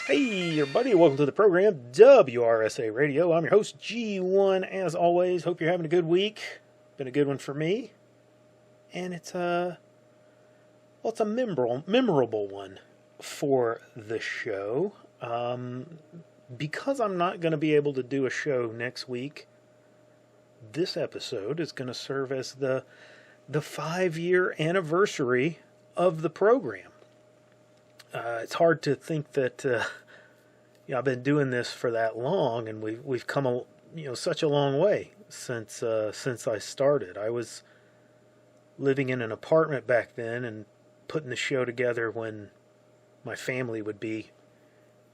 Hey, everybody, welcome to the program, WRSA Radio. I'm your host, G1, as always. Hope you're having a good week. Been a good one for me. And it's a memorable one for the show. Because I'm not going to be able to do a show next week, this episode is going to serve as the 5-year anniversary of the program. It's hard to think that I've been doing this for that long, and we've come such a long way since I started. I was living in an apartment back then and putting the show together when my family would be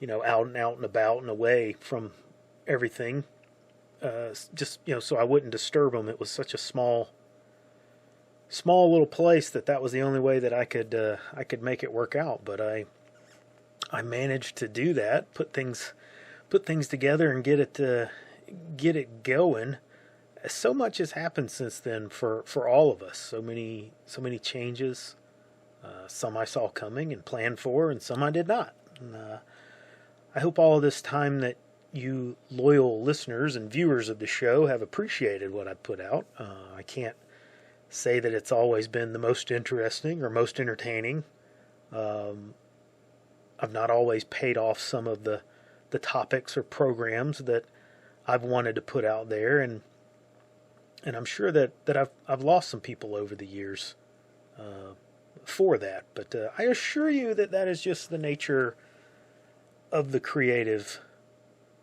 out and about and away from everything. Just so I wouldn't disturb them. It was such a small little place that was the only way that I could make it work out. But I managed to do that, put things together and get it going. So much has happened since then for all of us. So many changes. Some I saw coming and planned for, and some I did not. And, I hope all of this time that you loyal listeners and viewers of the show have appreciated what I put out. I can't say that it's always been the most interesting or most entertaining. I've not always paid off some of the topics or programs that I've wanted to put out there, and I'm sure that I've lost some people over the years for that. But I assure you that is just the nature of the creative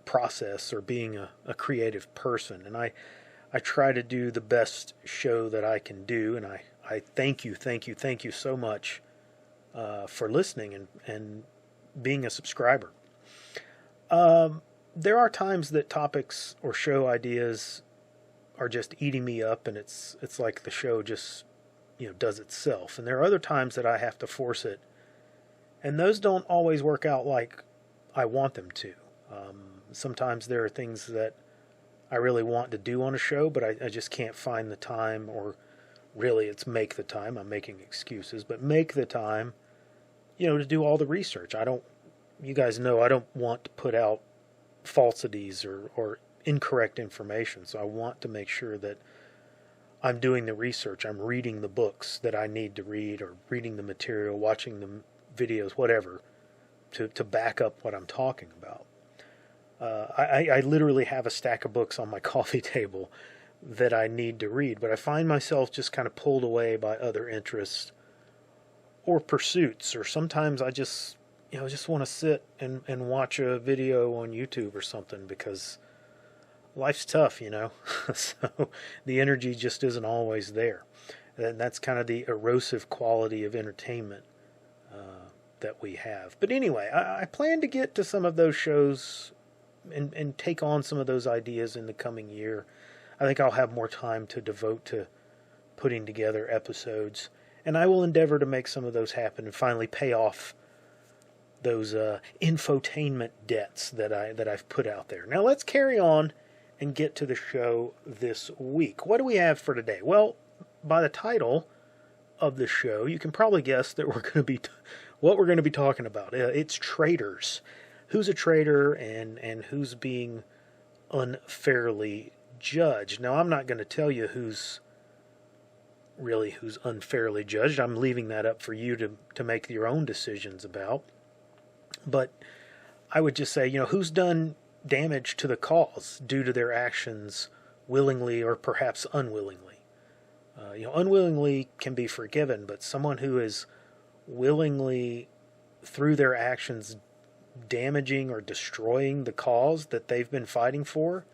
process, or being a creative person. And I try to do the best show that I can do, and I thank you so much for listening and being a subscriber. There are times that topics or show ideas are just eating me up, and it's like the show just does itself. And there are other times that I have to force it, and those don't always work out like I want them to. Sometimes there are things that I really want to do on a show, but I just can't find the time, or really it's make the time. I'm making excuses, but make the time, to do all the research. You guys know I don't want to put out falsities or incorrect information. So I want to make sure that I'm doing the research. I'm reading the books that I need to read, or reading the material, watching the videos, whatever, to back up what I'm talking about. I literally have a stack of books on my coffee table that I need to read, but I find myself just kind of pulled away by other interests or pursuits, or sometimes I just want to sit and watch a video on YouTube or something, because life's tough, so the energy just isn't always there. And that's kind of the erosive quality of entertainment that we have. But anyway, I plan to get to some of those shows and take on some of those ideas in the coming year. I think I'll have more time to devote to putting together episodes, and I will endeavor to make some of those happen and finally pay off those infotainment debts that I've put out there. Now let's carry on and get to the show this week. What do we have for today? Well, by the title of the show, you can probably guess that what we're going to be talking about. It's traitors. Who's a traitor and who's being unfairly judged. Now, I'm not going to tell you who's unfairly judged. I'm leaving that up for you to make your own decisions about. But I would just say, who's done damage to the cause due to their actions, willingly or perhaps unwillingly. Unwillingly can be forgiven, but someone who is willingly, through their actions, damaging or destroying the cause that they've been fighting for,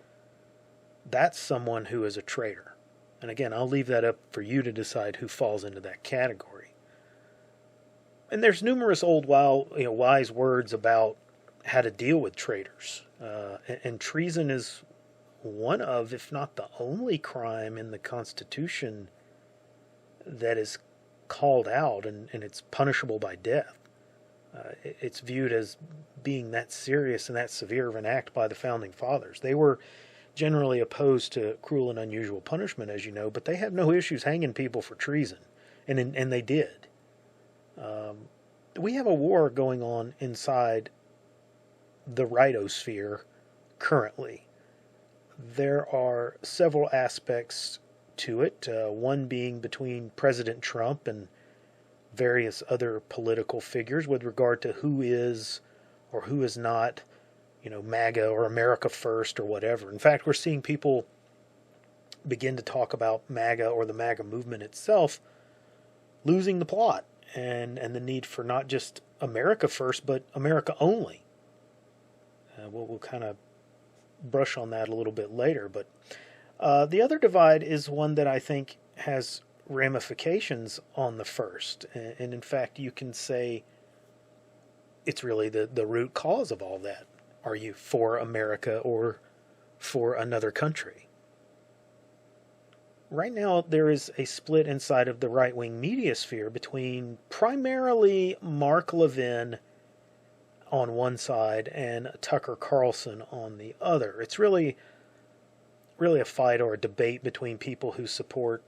that's someone who is a traitor. And again, I'll leave that up for you to decide who falls into that category. And there's numerous old wise words about how to deal with traitors. And treason is one of, if not the only crime in the Constitution that is called out, and it's punishable by death. It's viewed as being that serious and that severe of an act by the Founding Fathers. They were generally opposed to cruel and unusual punishment, as you know, but they had no issues hanging people for treason, and they did. We have a war going on inside the rightosphere currently. There are several aspects to it, one being between President Trump and various other political figures with regard to who is or who is not, MAGA or America First or whatever. In fact, we're seeing people begin to talk about MAGA or the MAGA movement itself losing the plot and the need for not just America First, but America only. We'll kind of brush on that a little bit later. But the other divide is one that I think has ramifications on the first. And in fact, you can say it's really the root cause of all that. Are you for America or for another country? Right now, there is a split inside of the right-wing media sphere between primarily Mark Levin on one side and Tucker Carlson on the other. It's really a fight or a debate between people who support,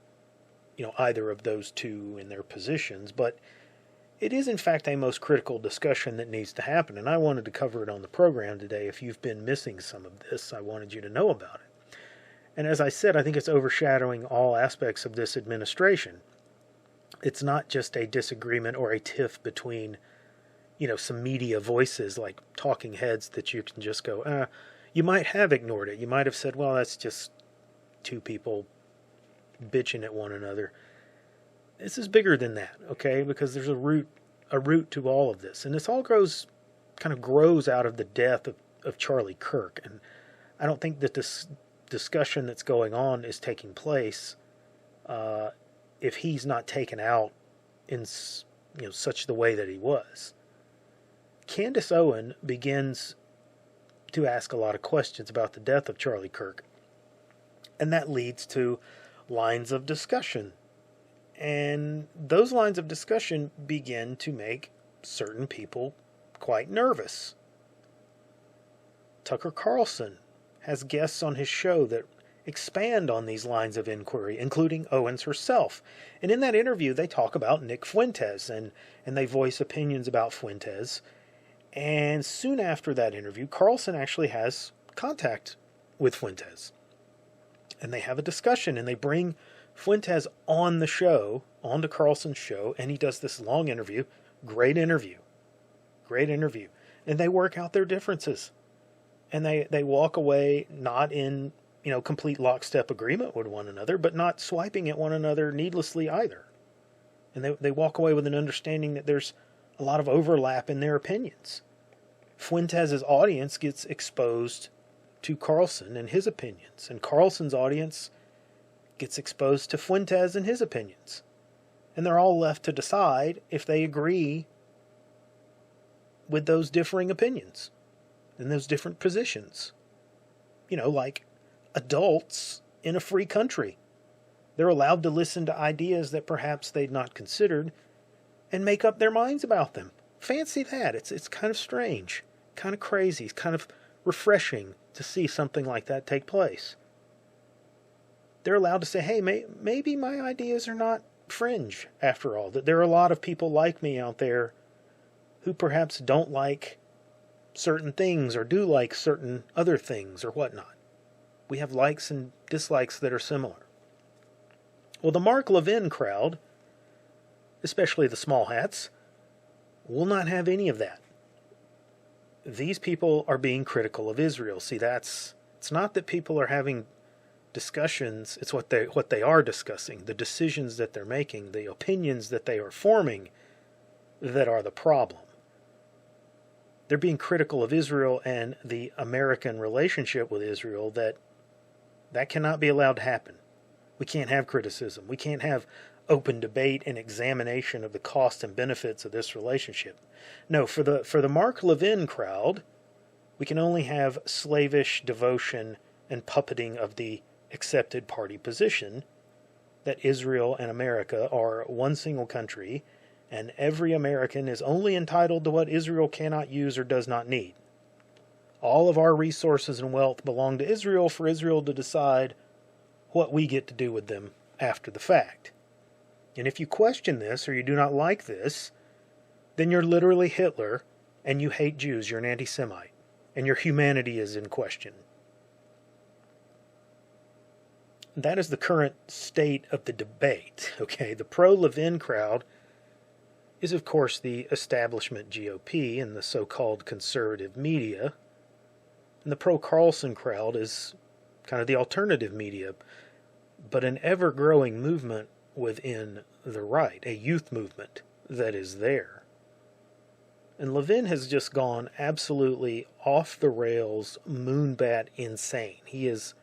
either of those two in their positions, but it is in fact a most critical discussion that needs to happen, and I wanted to cover it on the program today. If you've been missing some of this, I wanted you to know about it. And as I said, I think it's overshadowing all aspects of this administration. It's not just a disagreement or a tiff between, some media voices like talking heads that you can just go, you might have ignored it. You might have said, well, that's just two people bitching at one another. This is bigger than that, okay? Because there's a root to all of this. And this all grows out of the death of Charlie Kirk. And I don't think that this discussion that's going on is taking place if he's not taken out in such the way that he was. Candace Owen begins to ask a lot of questions about the death of Charlie Kirk, and that leads to lines of discussion, and those lines of discussion begin to make certain people quite nervous. Tucker Carlson has guests on his show that expand on these lines of inquiry, including Owens herself. And in that interview, they talk about Nick Fuentes, and they voice opinions about Fuentes. And soon after that interview, Carlson actually has contact with Fuentes. And they have a discussion, and they bring Fuentes on the show, onto Carlson's show, and he does this long interview. Great interview. And they work out their differences. And they walk away not in, complete lockstep agreement with one another, but not swiping at one another needlessly either. And they walk away with an understanding that there's a lot of overlap in their opinions. Fuentes' audience gets exposed to Carlson and his opinions, and Carlson's audience gets exposed to Fuentes and his opinions. And they're all left to decide if they agree with those differing opinions and those different positions. Like adults in a free country. They're allowed to listen to ideas that perhaps they'd not considered and make up their minds about them. Fancy that. It's kind of strange, kind of crazy, it's kind of refreshing to see something like that take place. They're allowed to say, hey, maybe my ideas are not fringe after all, that there are a lot of people like me out there who perhaps don't like certain things or do like certain other things or whatnot. We have likes and dislikes that are similar. Well, the Mark Levin crowd, especially the small hats, will not have any of that. These people are being critical of Israel. See, it's not that people are having discussions, it's what they are discussing, the decisions that they're making, the opinions that they are forming that are the problem. They're being critical of Israel and the American relationship with Israel that cannot be allowed to happen. We can't have criticism. We can't have open debate and examination of the costs and benefits of this relationship. No, for the Mark Levin crowd, we can only have slavish devotion and puppeting of the accepted party position that Israel and America are one single country, and every American is only entitled to what Israel cannot use or does not need. All of our resources and wealth belong to Israel for Israel to decide what we get to do with them after the fact. And if you question this or you do not like this, then you're literally Hitler and you hate Jews. You're an anti-Semite. and your humanity is in question. That is the current state of the debate. Okay, the pro-Levin crowd is, of course, the establishment GOP and the so-called conservative media. And the pro-Carlson crowd is kind of the alternative media, but an ever-growing movement within the right, a youth movement that is there. And Levin has just gone absolutely off the rails, moonbat insane. He is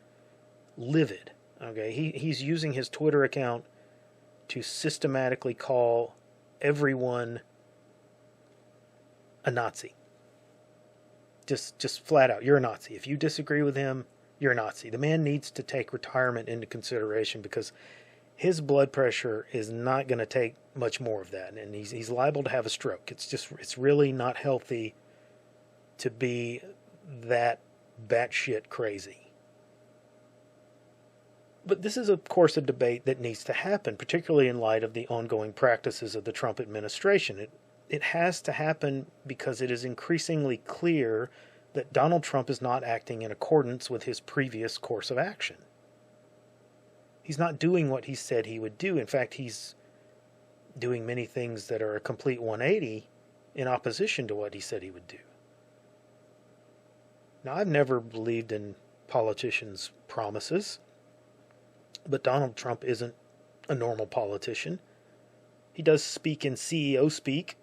livid. Okay, he's using his Twitter account to systematically call everyone a Nazi. Just flat out, you're a Nazi. If you disagree with him, you're a Nazi. The man needs to take retirement into consideration because his blood pressure is not going to take much more of that, and he's liable to have a stroke. It's really not healthy to be that batshit crazy. But this is, of course, a debate that needs to happen, particularly in light of the ongoing practices of the Trump administration. It has to happen because it is increasingly clear that Donald Trump is not acting in accordance with his previous course of action. He's not doing what he said he would do. In fact, he's doing many things that are a complete 180 in opposition to what he said he would do. Now, I've never believed in politicians' promises, but Donald Trump isn't a normal politician. He does speak in CEO speak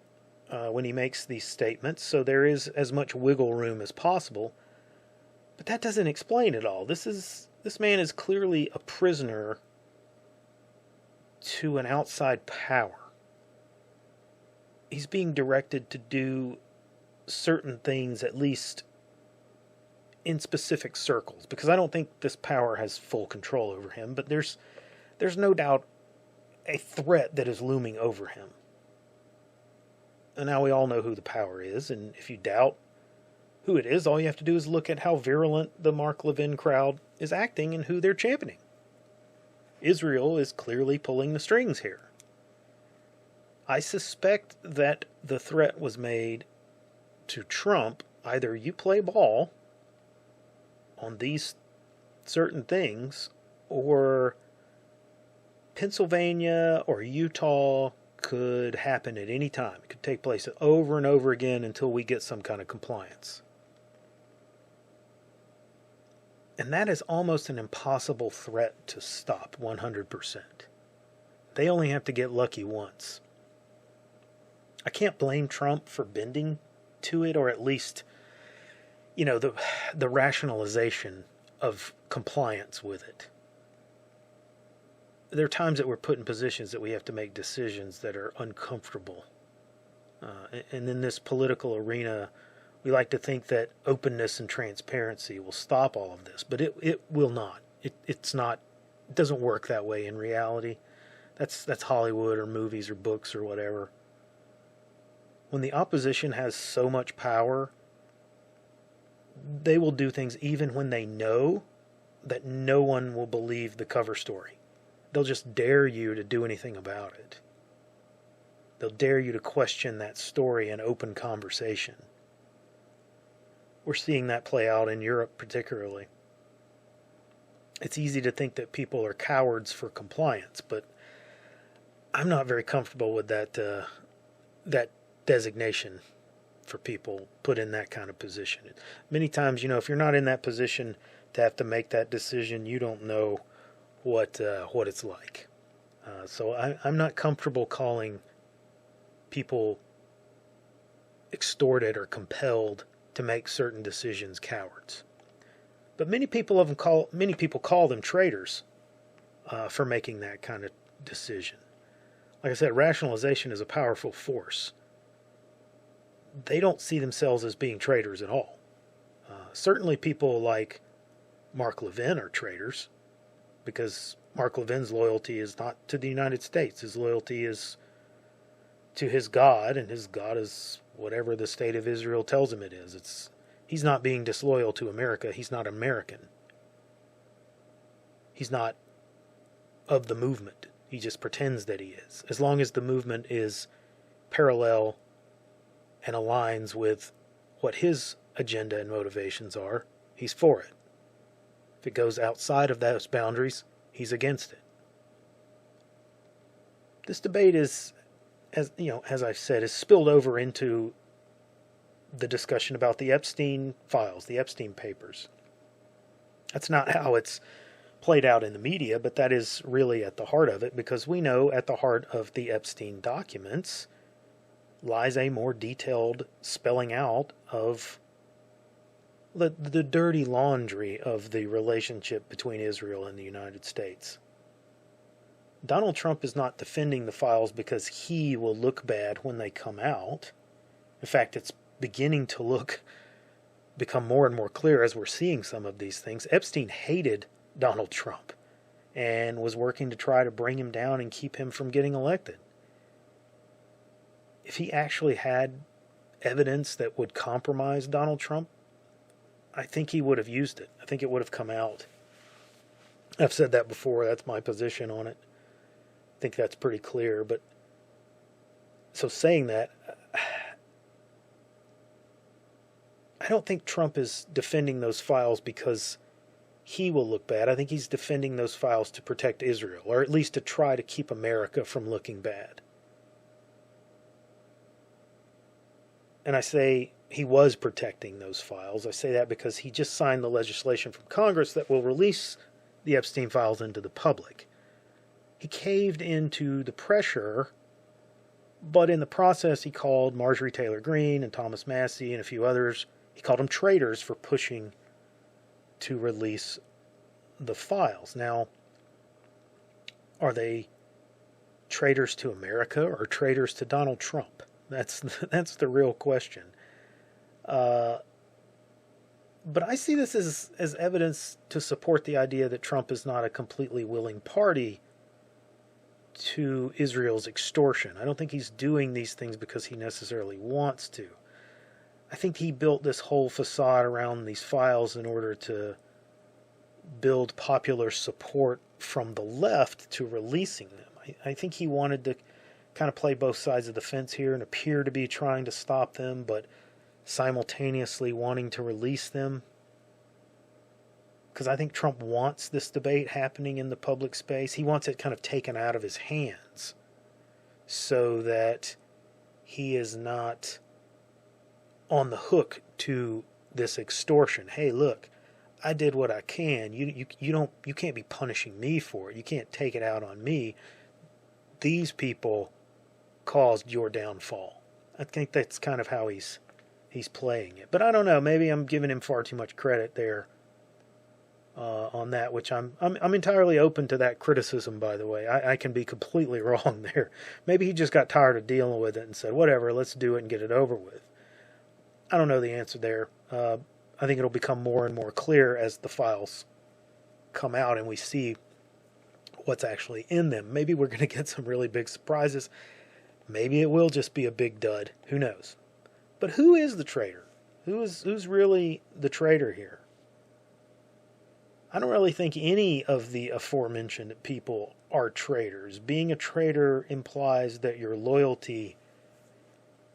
when he makes these statements, so there is as much wiggle room as possible. But that doesn't explain it all. This man is clearly a prisoner to an outside power. He's being directed to do certain things, at least in specific circles, because I don't think this power has full control over him, but there's no doubt a threat that is looming over him. And now we all know who the power is, and if you doubt who it is, all you have to do is look at how virulent the Mark Levin crowd is acting and who they're championing. Israel is clearly pulling the strings here. I suspect that the threat was made to Trump: either you play ball on these certain things, or Pennsylvania or Utah could happen at any time. It could take place over and over again until we get some kind of compliance. And that is almost an impossible threat to stop 100%. They only have to get lucky once. I can't blame Trump for bending to it, or at least, the rationalization of compliance with it. There are times that we're put in positions that we have to make decisions that are uncomfortable. And in this political arena, we like to think that openness and transparency will stop all of this, but it will not. It's not. It doesn't work that way in reality. That's Hollywood or movies or books or whatever. When the opposition has so much power, they will do things even when they know that no one will believe the cover story. They'll just dare you to do anything about it. They'll dare you to question that story in open conversation. We're seeing that play out in Europe particularly. It's easy to think that people are cowards for compliance, but I'm not very comfortable with that designation for people put in that kind of position. Many times, if you're not in that position to have to make that decision, you don't know what it's like. So I'm not comfortable calling people extorted or compelled to make certain decisions cowards. But many people call them traitors for making that kind of decision. Like I said, rationalization is a powerful force. They don't see themselves as being traitors at all. Certainly people like Mark Levin are traitors, because Mark Levin's loyalty is not to the United States. His loyalty is to his God, and his God is whatever the state of Israel tells him it is. He's not being disloyal to America. He's not American. He's not of the movement. He just pretends that he is. As long as the movement is parallel and aligns with what his agenda and motivations are, he's for it. If it goes outside of those boundaries, he's against it. This debate is, as I've said, is spilled over into the discussion about the Epstein files, the Epstein papers. That's not how it's played out in the media, but that is really at the heart of it, because we know at the heart of the Epstein documents lies a more detailed spelling out of the dirty laundry of the relationship between Israel and the United States. Donald Trump is not defending the files because he will look bad when they come out. In fact, it's beginning to become more and more clear as we're seeing some of these things. Epstein hated Donald Trump and was working to try to bring him down and keep him from getting elected. If he actually had evidence that would compromise Donald Trump, I think he would have used it. I think it would have come out. I've said that before. That's my position on it. I think that's pretty clear. But so saying that, I don't think Trump is defending those files because he will look bad. I think he's defending those files to protect Israel, or at least to try to keep America from looking bad. And I say he was protecting those files. I say that because he just signed the legislation from Congress that will release the Epstein files into the public. He caved into the pressure, but in the process he called Marjorie Taylor Greene and Thomas Massie and a few others, he called them traitors for pushing to release the files. Now, are they traitors to America or traitors to Donald Trump? That's the real question. But I see this as evidence to support the idea that Trump is not a completely willing party to Israel's extortion. I don't think he's doing these things because he necessarily wants to. I think he built this whole facade around these files in order to build popular support from the left to releasing them. I think he wanted to kind of play both sides of the fence here and appear to be trying to stop them, but simultaneously wanting to release them. Because I think Trump wants this debate happening in the public space. He wants it kind of taken out of his hands so that he is not on the hook to this extortion. Hey, look, I did what I can. You can't be punishing me for it. You can't take it out on me. These people caused your downfall. I think that's kind of how he's playing it. But I don't know. Maybe I'm giving him far too much credit there on that, which I'm entirely open to that criticism. By the way, I can be completely wrong there. Maybe he just got tired of dealing with it and said, "Whatever, let's do it and get it over with." I don't know the answer there. I think it'll become more and more clear as the files come out and we see what's actually in them. Maybe we're going to get some really big surprises. Maybe it will just be a big dud. Who knows? But who is the traitor? Who's really the traitor here? I don't really think any of the aforementioned people are traitors. Being a traitor implies that your loyalty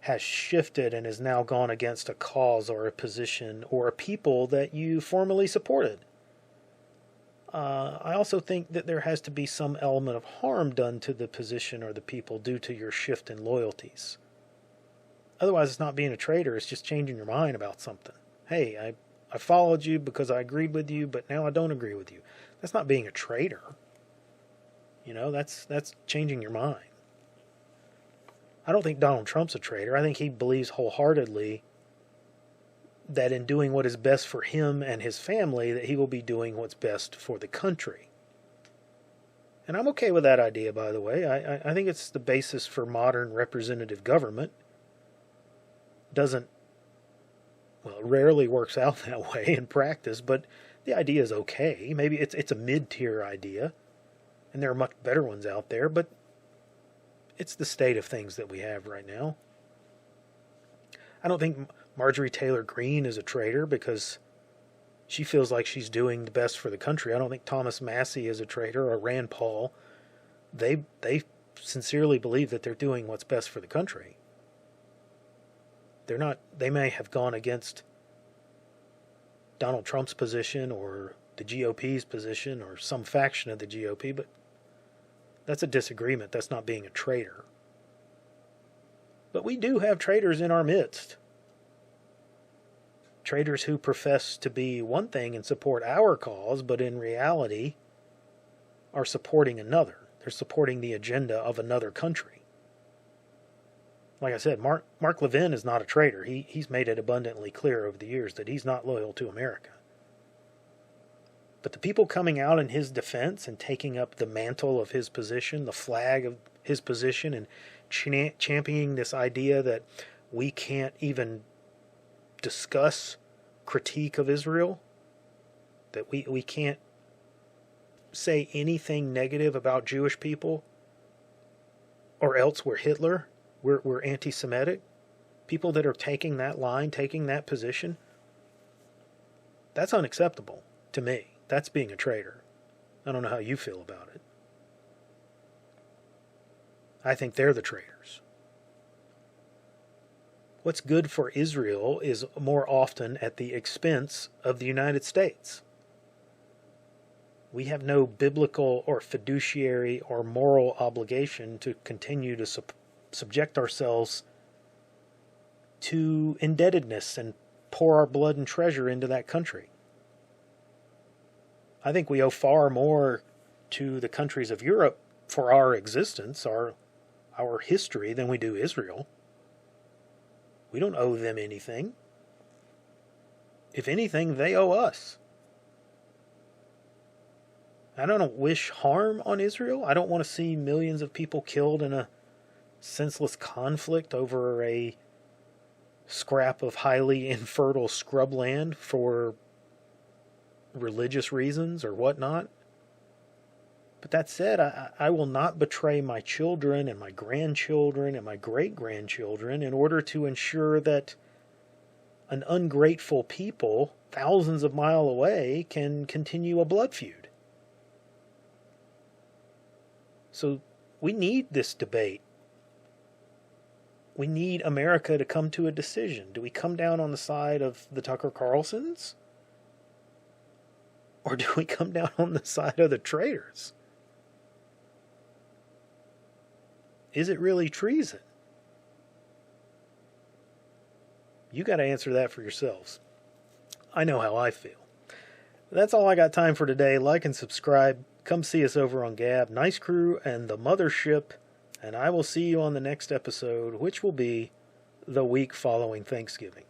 has shifted and has now gone against a cause or a position or a people that you formerly supported. I also think that there has to be some element of harm done to the position or the people due to your shift in loyalties. Otherwise, it's not being a traitor, it's just changing your mind about something. Hey, I followed you because I agreed with you, but now I don't agree with you. That's not being a traitor. That's changing your mind. I don't think Donald Trump's a traitor. I think he believes wholeheartedly that in doing what is best for him and his family, that he will be doing what's best for the country. And I'm okay with that idea, by the way. I think it's the basis for modern representative government. It rarely works out that way in practice, but the idea is okay. Maybe it's a mid-tier idea, and there are much better ones out there, but it's the state of things that we have right now. I don't think Marjorie Taylor Greene is a traitor because she feels like she's doing the best for the country. I don't think Thomas Massie is a traitor or Rand Paul. They sincerely believe that they're doing what's best for the country. They may have gone against Donald Trump's position or the GOP's position or some faction of the GOP, but that's a disagreement. That's not being a traitor. But we do have traitors in our midst. Traitors who profess to be one thing and support our cause, but in reality are supporting another. They're supporting the agenda of another country. Like I said, Mark Levin is not a traitor. He's made it abundantly clear over the years that he's not loyal to America. But the people coming out in his defense and taking up the mantle of his position, the flag of his position, and championing this idea that we can't even discuss critique of Israel, that we can't say anything negative about Jewish people, or else we're Hitler, we're anti-Semitic. People that are taking that line, taking that position, that's unacceptable to me. That's being a traitor. I don't know how you feel about it. I think they're the traitors. What's good for Israel is more often at the expense of the United States. We have no biblical or fiduciary or moral obligation to continue to subject ourselves to indebtedness and pour our blood and treasure into that country. I think we owe far more to the countries of Europe for our existence, our history, than we do Israel. We don't owe them anything. If anything, they owe us. I don't wish harm on Israel. I don't want to see millions of people killed in a senseless conflict over a scrap of highly infertile scrubland for religious reasons or whatnot. But that said, I will not betray my children and my grandchildren and my great-grandchildren in order to ensure that an ungrateful people thousands of miles away can continue a blood feud. So we need this debate. We need America to come to a decision. Do we come down on the side of the Tucker Carlsons? Or do we come down on the side of the traitors? Is it really treason? You got to answer that for yourselves. I know how I feel. That's all I got time for today. Like and subscribe. Come see us over on Gab, Nice Crew, and the Mothership. And I will see you on the next episode, which will be the week following Thanksgiving.